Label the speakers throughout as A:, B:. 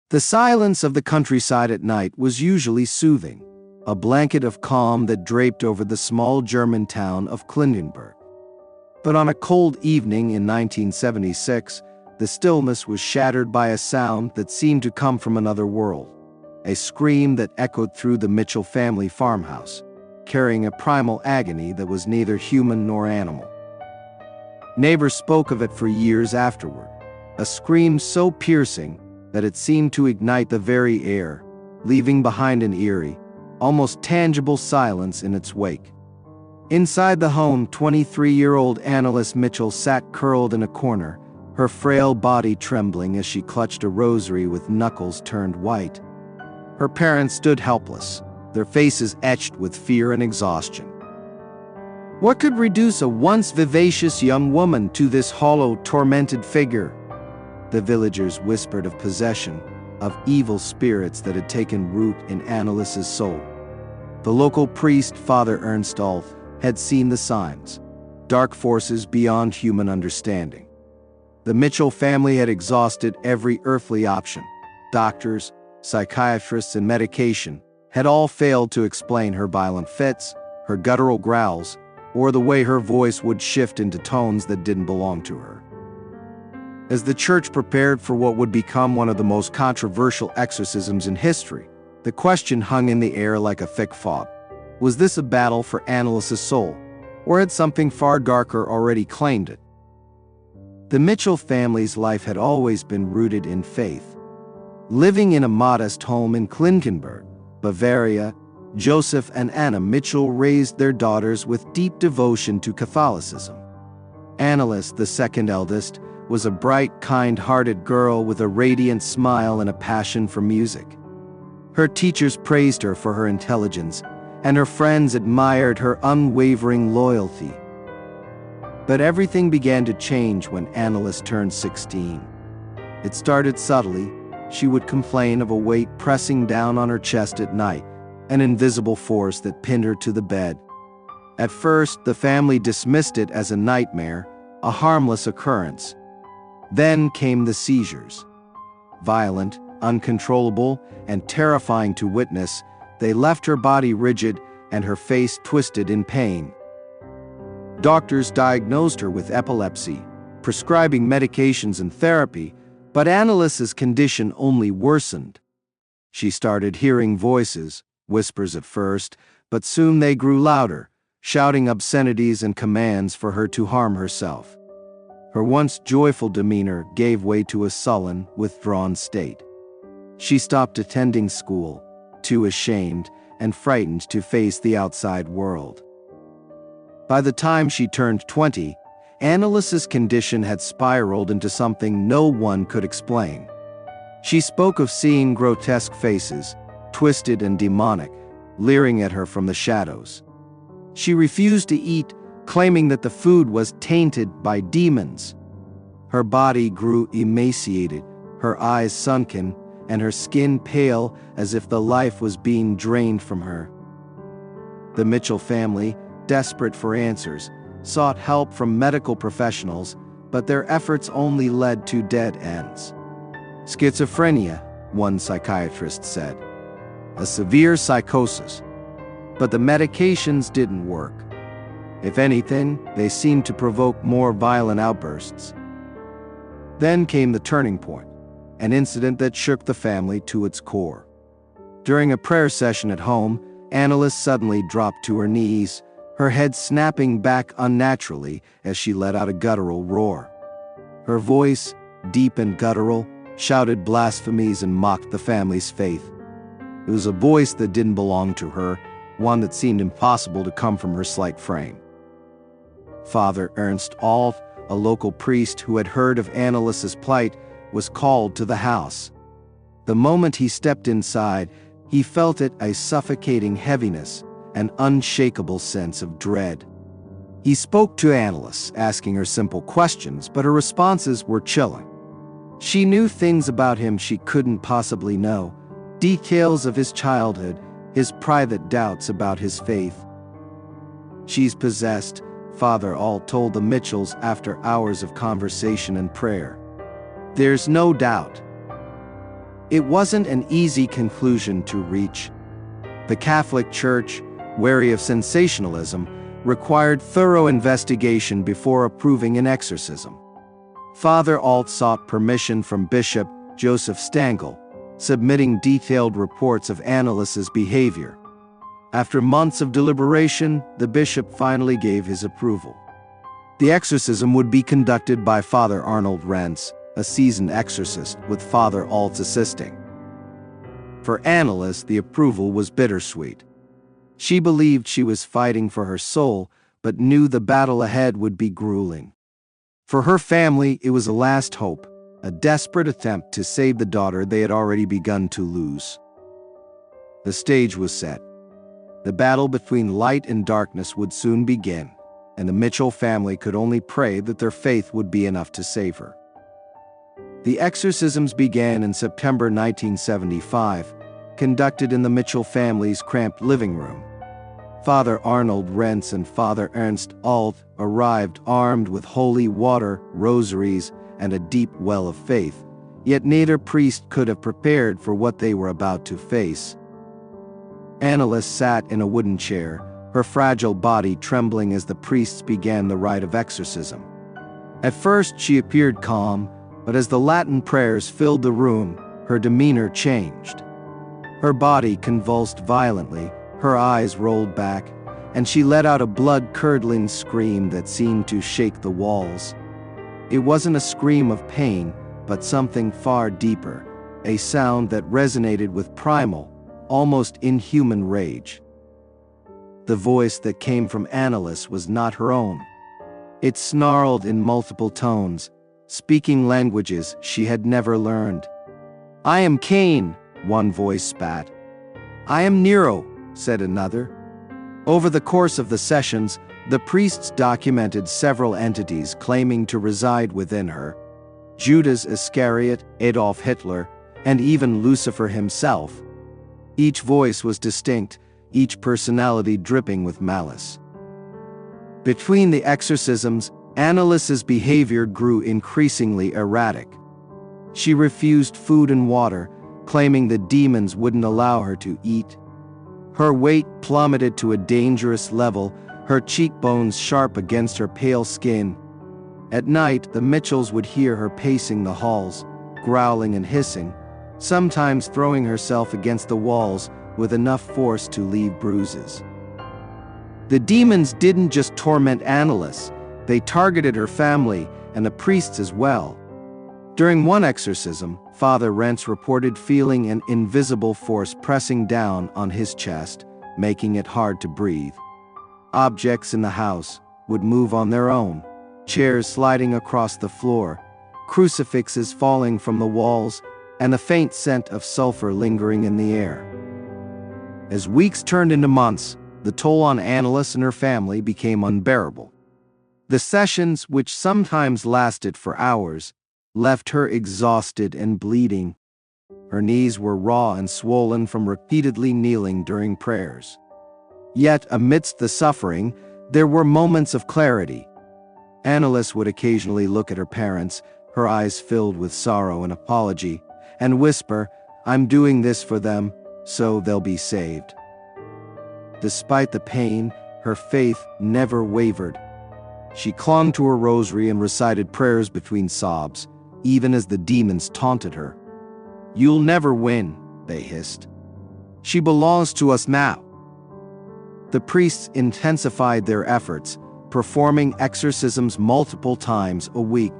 A: The silence of the countryside at night was usually soothing, a blanket of calm that draped over the small German town of Klingenberg. But on a cold evening in 1976, the stillness was shattered by a sound that seemed to come from another world, a scream that echoed through the Michel family farmhouse, carrying a primal agony that was neither human nor animal. Neighbors spoke of it for years afterward, a scream so piercing that it seemed to ignite the very air, leaving behind an eerie, almost tangible silence in its wake. Inside the home, 23-year-old Anneliese Michel sat curled in a corner, her frail body trembling as she clutched a rosary with knuckles turned white. Her parents stood helpless, their faces etched with fear and exhaustion. What could reduce a once vivacious young woman to this hollow, tormented figure? The villagers whispered of possession, of evil spirits that had taken root in Anneliese's soul. The local priest, Father Ernst Ulf, had seen the signs, dark forces beyond human understanding. The Michel family had exhausted every earthly option. Doctors, psychiatrists, and medication had all failed to explain her violent fits, her guttural growls, or the way her voice would shift into tones that didn't belong to her. As the church prepared for what would become one of the most controversial exorcisms in history, the question hung in the air like a thick fog. Was this a battle for Anneliese's soul, or had something far darker already claimed it? The Michel family's life had always been rooted in faith. Living in a modest home in Klingenberg, Bavaria, Joseph and Anna Michel raised their daughters with deep devotion to Catholicism. Anneliese, the second eldest, was a bright, kind-hearted girl with a radiant smile and a passion for music. Her teachers praised her for her intelligence, and her friends admired her unwavering loyalty. But everything began to change when Anneliese turned 16. It started subtly. She would complain of a weight pressing down on her chest at night, an invisible force that pinned her to the bed. At first, the family dismissed it as a nightmare, a harmless occurrence. Then came the seizures. Violent, uncontrollable, and terrifying to witness, they left her body rigid and her face twisted in pain. Doctors diagnosed her with epilepsy, prescribing medications and therapy, but Anneliese's condition only worsened. She started hearing voices, whispers at first, but soon they grew louder, shouting obscenities and commands for her to harm herself. Her once joyful demeanor gave way to a sullen, withdrawn state. She stopped attending school, too ashamed and frightened to face the outside world. By the time she turned 20, Anneliese's condition had spiraled into something no one could explain. She spoke of seeing grotesque faces, twisted and demonic, leering at her from the shadows. She refused to eat, claiming that the food was tainted by demons. Her body grew emaciated, her eyes sunken, and her skin pale as if the life was being drained from her. The Michel family, desperate for answers, sought help from medical professionals, but their efforts only led to dead ends. Schizophrenia, one psychiatrist said. A severe psychosis. But the medications didn't work. If anything, they seemed to provoke more violent outbursts. Then came the turning point, an incident that shook the family to its core. During a prayer session at home, Anneliese suddenly dropped to her knees, her head snapping back unnaturally as she let out a guttural roar. Her voice, deep and guttural, shouted blasphemies and mocked the family's faith. It was a voice that didn't belong to her, one that seemed impossible to come from her slight frame. Father Ernst Ulf, a local priest who had heard of Anneliese's plight, was called to the house. The moment he stepped inside, he felt it a suffocating heaviness, an unshakable sense of dread. He spoke to Anneliese, asking her simple questions, but her responses were chilling. She knew things about him she couldn't possibly know, details of his childhood, his private doubts about his faith. "She's possessed," Father Ulf told the Michels after hours of conversation and prayer. "There's no doubt." It wasn't an easy conclusion to reach. The Catholic Church, wary of sensationalism, required thorough investigation before approving an exorcism. Father Alt sought permission from Bishop Joseph Stangl, submitting detailed reports of Anneliese's behavior. After months of deliberation, the bishop finally gave his approval. The exorcism would be conducted by Father Arnold Rentz, a seasoned exorcist, with Father Alt assisting. For Annelies, the approval was bittersweet. She believed she was fighting for her soul, but knew the battle ahead would be grueling. For her family, it was a last hope, a desperate attempt to save the daughter they had already begun to lose. The stage was set. The battle between light and darkness would soon begin, and the Michel family could only pray that their faith would be enough to save her. The exorcisms began in September 1975, conducted in the Michel family's cramped living room. Father Arnold Rentz and Father Ernst Alt arrived armed with holy water, rosaries, and a deep well of faith, yet neither priest could have prepared for what they were about to face. Annelies sat in a wooden chair, her fragile body trembling as the priests began the rite of exorcism. At first she appeared calm, but as the Latin prayers filled the room, her demeanor changed. Her body convulsed violently, her eyes rolled back, and she let out a blood-curdling scream that seemed to shake the walls. It wasn't a scream of pain, but something far deeper, a sound that resonated with primal, almost inhuman rage. The voice that came from Annelies was not her own. It snarled in multiple tones, speaking languages she had never learned. "I am Cain," one voice spat. "I am Nero," said another. Over the course of the sessions, the priests documented several entities claiming to reside within her: Judas Iscariot, Adolf Hitler, and even Lucifer himself. Each voice was distinct, each personality dripping with malice. Between the exorcisms, Anneliese's behavior grew increasingly erratic. She refused food and water, claiming the demons wouldn't allow her to eat. Her weight plummeted to a dangerous level, her cheekbones sharp against her pale skin. At night, the Michels would hear her pacing the halls, growling and hissing, sometimes throwing herself against the walls with enough force to leave bruises. The demons didn't just torment Annelies, they targeted her family and the priests as well. During one exorcism, Father Rentz reported feeling an invisible force pressing down on his chest, making it hard to breathe. Objects in the house would move on their own, chairs sliding across the floor, crucifixes falling from the walls, and the faint scent of sulfur lingering in the air. As weeks turned into months, the toll on Annelies and her family became unbearable. The sessions, which sometimes lasted for hours, left her exhausted and bleeding. Her knees were raw and swollen from repeatedly kneeling during prayers. Yet, amidst the suffering, there were moments of clarity. Annelies would occasionally look at her parents, her eyes filled with sorrow and apology, and whisper, "I'm doing this for them, so they'll be saved." Despite the pain, her faith never wavered. She clung to her rosary and recited prayers between sobs, even as the demons taunted her. "You'll never win," they hissed. "She belongs to us now." The priests intensified their efforts, performing exorcisms multiple times a week.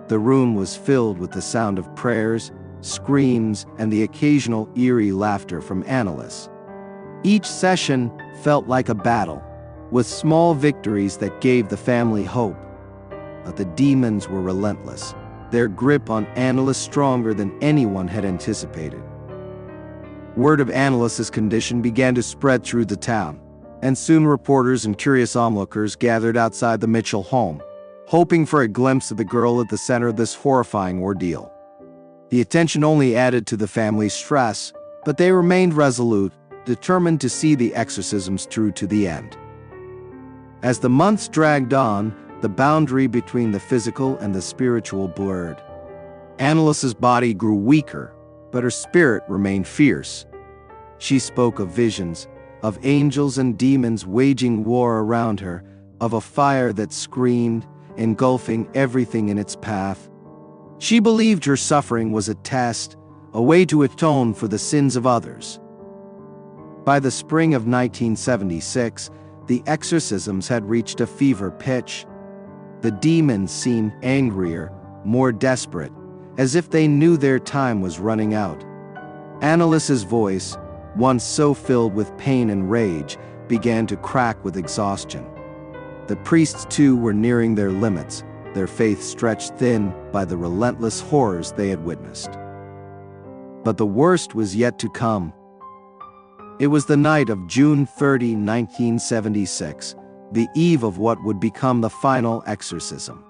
A: The room was filled with the sound of prayers, screams, and the occasional eerie laughter from Annelies. Each session felt like a battle, with small victories that gave the family hope. But the demons were relentless, their grip on Annelies stronger than anyone had anticipated. Word of Annelies's condition began to spread through the town, and soon reporters and curious onlookers gathered outside the Michel home, hoping for a glimpse of the girl at the center of this horrifying ordeal. The attention only added to the family's stress, but they remained resolute, determined to see the exorcisms through to the end. As the months dragged on, the boundary between the physical and the spiritual blurred. Annelies's body grew weaker, but her spirit remained fierce. She spoke of visions, of angels and demons waging war around her, of a fire that screamed, engulfing everything in its path. She believed her suffering was a test, a way to atone for the sins of others. By the spring of 1976, the exorcisms had reached a fever pitch. The demons seemed angrier, more desperate, as if they knew their time was running out. Anneliese's voice, once so filled with pain and rage, began to crack with exhaustion. The priests too were nearing their limits, their faith stretched thin by the relentless horrors they had witnessed. But the worst was yet to come. It was the night of June 30, 1976, the eve of what would become the final exorcism.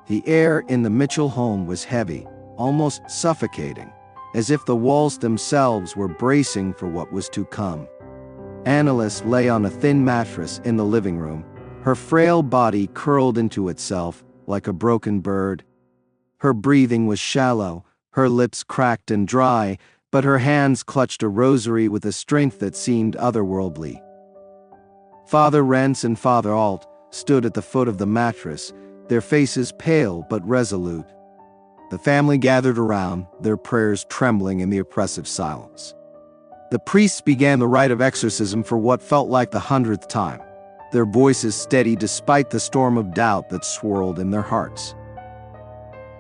A: The air in the Michel home was heavy, almost suffocating, as if the walls themselves were bracing for what was to come. Annelies lay on a thin mattress in the living room, her frail body curled into itself like a broken bird. Her breathing was shallow, her lips cracked and dry, but her hands clutched a rosary with a strength that seemed otherworldly. Father Rents and Father Alt stood at the foot of the mattress, their faces pale but resolute. The family gathered around, their prayers trembling in the oppressive silence. The priests began the rite of exorcism for what felt like the 100th time, their voices steady despite the storm of doubt that swirled in their hearts.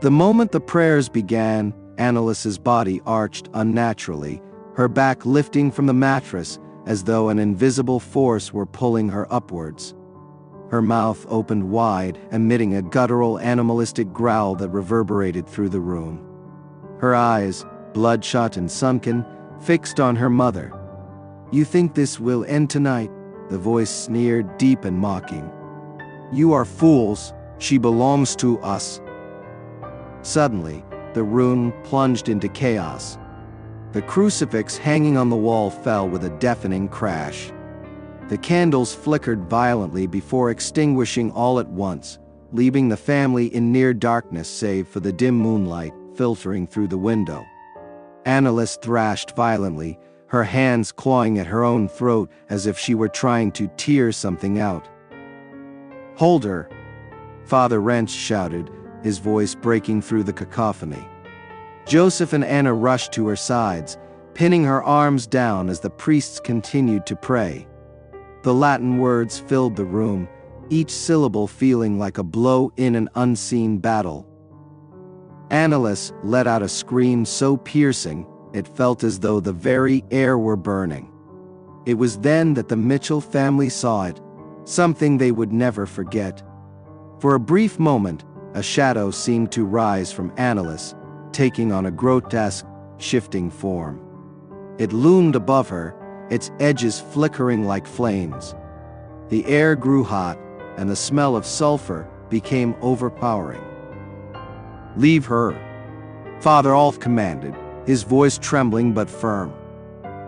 A: The moment the prayers began, Anneliese's body arched unnaturally, her back lifting from the mattress as though an invisible force were pulling her upwards. Her mouth opened wide, emitting a guttural, animalistic growl that reverberated through the room. Her eyes, bloodshot and sunken, fixed on her mother. "You think this will end tonight?" The voice sneered, deep and mocking. "You are fools. She belongs to us." Suddenly, the room plunged into chaos. The crucifix hanging on the wall fell with a deafening crash. The candles flickered violently before extinguishing all at once, leaving the family in near darkness save for the dim moonlight filtering through the window. Annelies thrashed violently, her hands clawing at her own throat as if she were trying to tear something out. "Hold her!" Father Rents shouted, his voice breaking through the cacophony. Joseph and Anna rushed to her sides, pinning her arms down as the priests continued to pray. The Latin words filled the room, each syllable feeling like a blow in an unseen battle. Annelies let out a scream so piercing, it felt as though the very air were burning. It was then that the Michel family saw it, something they would never forget. For a brief moment, a shadow seemed to rise from Annelies, taking on a grotesque, shifting form. It loomed above her, its edges flickering like flames. The air grew hot, and the smell of sulfur became overpowering. "Leave her," Father Alt commanded, his voice trembling but firm.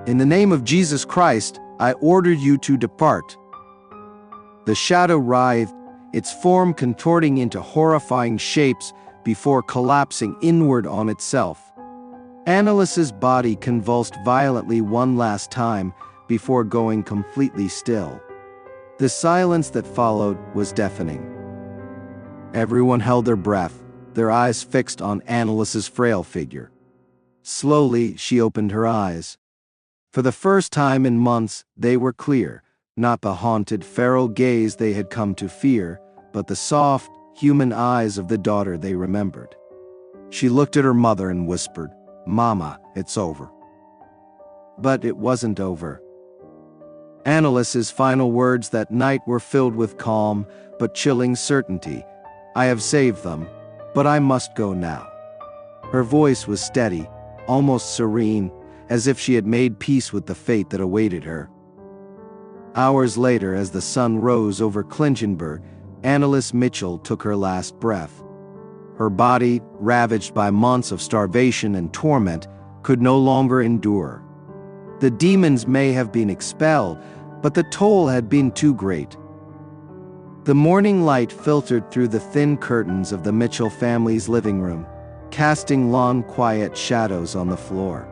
A: "In the name of Jesus Christ, I order you to depart." The shadow writhed, its form contorting into horrifying shapes before collapsing inward on itself. Anneliese's body convulsed violently one last time before going completely still. The silence that followed was deafening. Everyone held their breath, their eyes fixed on Anneliese's frail figure. Slowly, she opened her eyes. For the first time in months, they were clear, not the haunted, feral gaze they had come to fear, but the soft, human eyes of the daughter they remembered. She looked at her mother and whispered, "Mama, it's over." But it wasn't over. Anneliese's final words that night were filled with calm but chilling certainty. "I have saved them, but I must go now." Her voice was steady, almost serene, as if she had made peace with the fate that awaited her. Hours later, as the sun rose over Klingenberg, Anneliese Michel took her last breath. Her body, ravaged by months of starvation and torment, could no longer endure. The demons may have been expelled, but the toll had been too great. The morning light filtered through the thin curtains of the Michel family's living room, casting long, quiet shadows on the floor.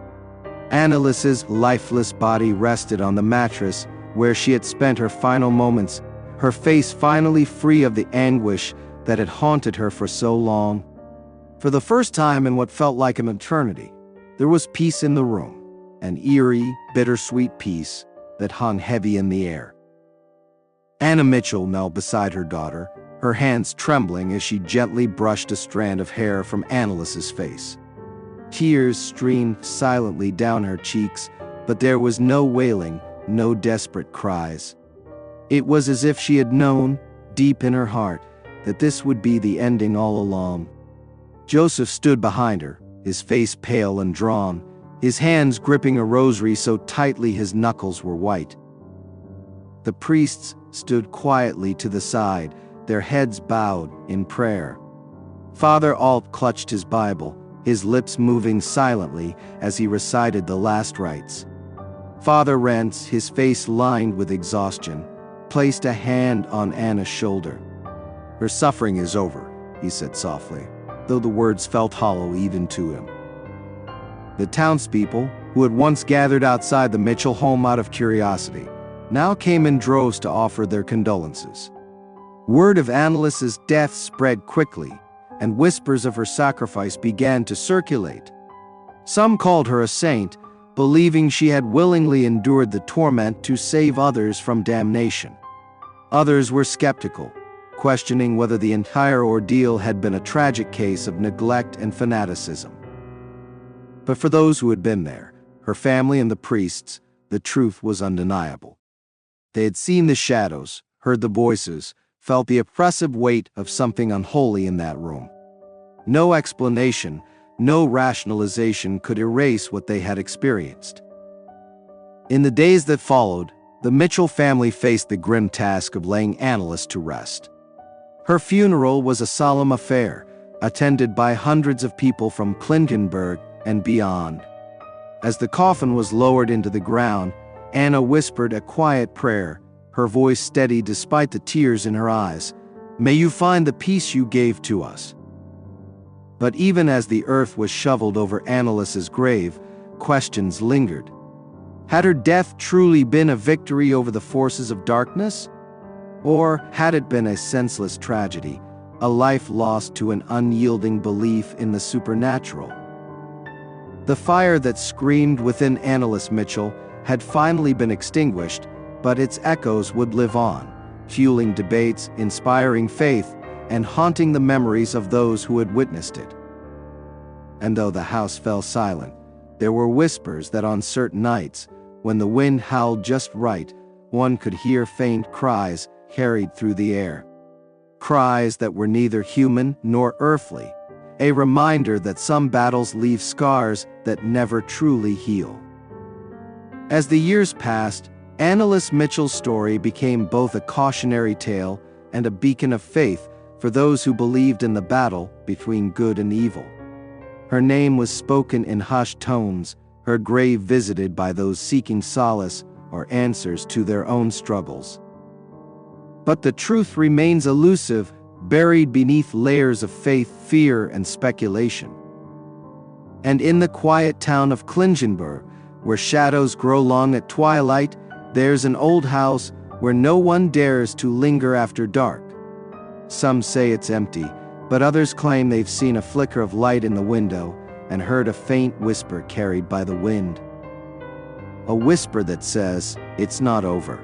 A: Anneliese's lifeless body rested on the mattress where she had spent her final moments, her face finally free of the anguish that had haunted her for so long. For the first time in what felt like an eternity, there was peace in the room, an eerie, bittersweet peace that hung heavy in the air. Anna Michel knelt beside her daughter, her hands trembling as she gently brushed a strand of hair from Anneliese's face. Tears streamed silently down her cheeks, but there was no wailing, no desperate cries. It was as if she had known, deep in her heart, that this would be the ending all along. Joseph stood behind her, his face pale and drawn, his hands gripping a rosary so tightly his knuckles were white. The priests stood quietly to the side, their heads bowed in prayer. Father Alt clutched his Bible, his lips moving silently as he recited the last rites. Father Rentz, his face lined with exhaustion, placed a hand on Anna's shoulder. "Her suffering is over," he said softly, though the words felt hollow even to him. The townspeople, who had once gathered outside the Michel home out of curiosity, now came in droves to offer their condolences. Word of Anneliese's death spread quickly, and whispers of her sacrifice began to circulate. Some called her a saint, believing she had willingly endured the torment to save others from damnation. Others were skeptical, questioning whether the entire ordeal had been a tragic case of neglect and fanaticism. But for those who had been there, her family and the priests, the truth was undeniable. They had seen the shadows, heard the voices, felt the oppressive weight of something unholy in that room. No explanation, no rationalization could erase what they had experienced. In the days that followed, the Michel family faced the grim task of laying Anneliese to rest. Her funeral was a solemn affair, attended by hundreds of people from Klingenberg and beyond. As the coffin was lowered into the ground, Anna whispered a quiet prayer, her voice steady despite the tears in her eyes. "May you find the peace you gave to us." But even as the earth was shoveled over Anneliese's grave, questions lingered. Had her death truly been a victory over the forces of darkness? Or had it been a senseless tragedy, a life lost to an unyielding belief in the supernatural? The fire that screamed within Anneliese Michel had finally been extinguished, but its echoes would live on, fueling debates, inspiring faith, and haunting the memories of those who had witnessed it. And though the house fell silent, there were whispers that on certain nights, when the wind howled just right, one could hear faint cries carried through the air. Cries that were neither human nor earthly, a reminder that some battles leave scars that never truly heal. As the years passed, Anneliese Michel's story became both a cautionary tale and a beacon of faith for those who believed in the battle between good and evil. Her name was spoken in hushed tones, her grave visited by those seeking solace or answers to their own struggles. But the truth remains elusive, buried beneath layers of faith, fear, and speculation. And in the quiet town of Klingenberg, where shadows grow long at twilight, there's an old house where no one dares to linger after dark. Some say it's empty, but others claim they've seen a flicker of light in the window and heard a faint whisper carried by the wind. A whisper that says, "It's not over."